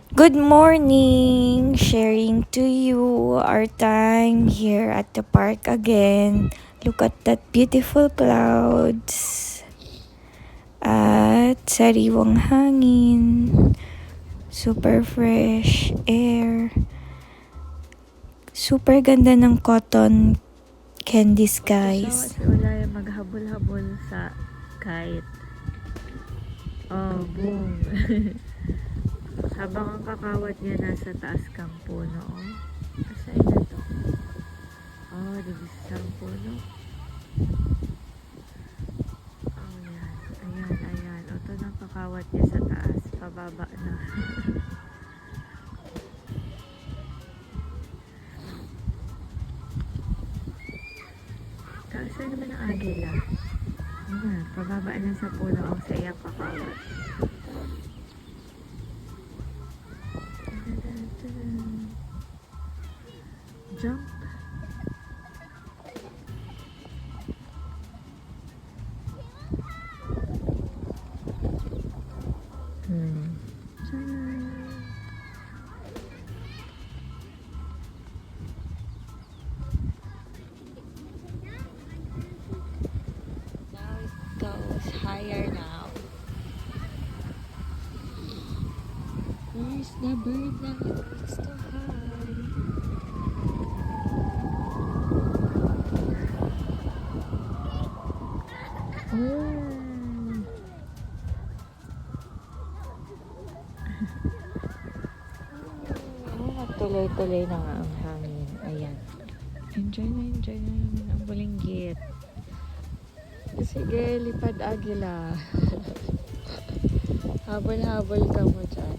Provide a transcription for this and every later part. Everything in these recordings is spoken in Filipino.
Good morning! Sharing to you our time here at the park again. Look at that beautiful clouds. At sariwang hangin. Super fresh air. Super ganda ng cotton candy skies. So, wala yung maghabol-habol sa kite. Oh, boom. Habang ang kakawat niya nasa taas kang puno. Oh. Asan na to? Oh, isang puno. Oh, yan. Ayan. O, ito ng kakawat niya sa taas. Pababa na. Saan naman ang agila? Ayan, pababa na sa puno ang sa iyang kakawat. Jump. Now it goes higher now. Where's the bird that goes to high? Tuloy-tuloy na nga ang hangin. Ayan. Enjoy na namin ang bulinggit. Sige, lipad agila. Habol-habol ka mo dyan.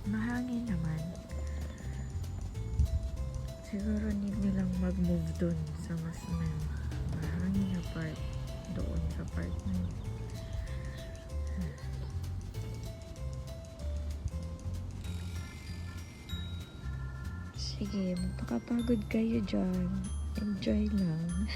Mahangin naman. Siguro need nilang mag-move dun sa mas mahangin na part. Doon sa part na yun. Sige, magpakapagod kayo dyan. Enjoy lang.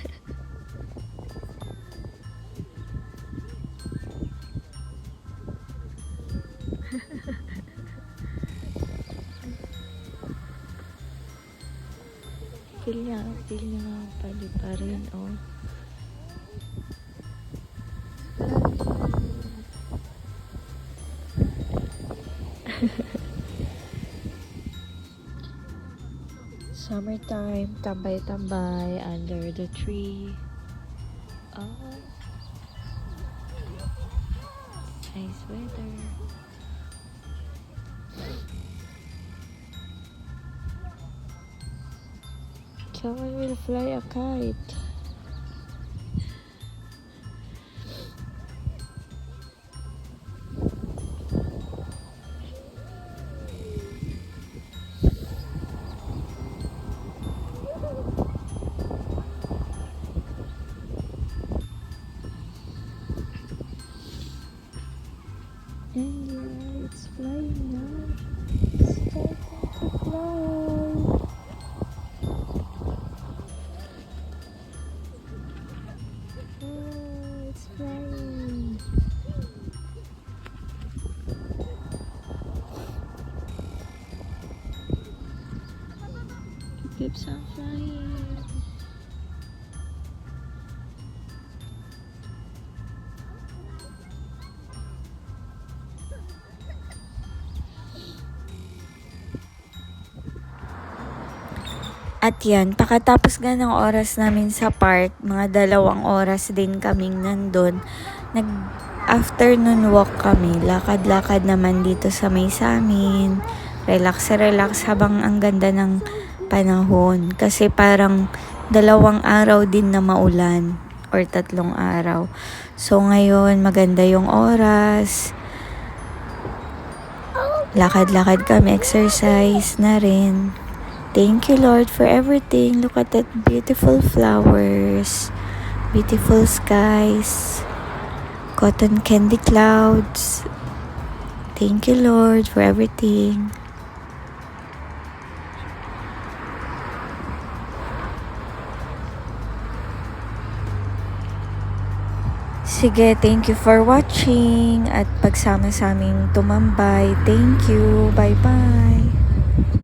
Feel niya pali rin, oh. Summertime, tambay-tambay under the tree. Oh, nice weather. Someone will fly a kite. And yeah, it's flying now. It's starting to fly. Oh, it's flying. It keeps on flying. At yan, pakatapos nga ng oras namin sa park, mga 2 oras din kaming nandun. Afternoon walk kami, lakad-lakad naman dito sa may samin. Relax habang ang ganda ng panahon. Kasi parang 2 araw din na maulan or 3 araw. So ngayon, maganda yung oras. Lakad-lakad kami, exercise na rin. Thank you, Lord, for everything. Look at that beautiful flowers, beautiful skies, cotton candy clouds. Thank you, Lord, for everything. Sige, thank you for watching at pagsama sa aming tumambay. Thank you. Bye-bye.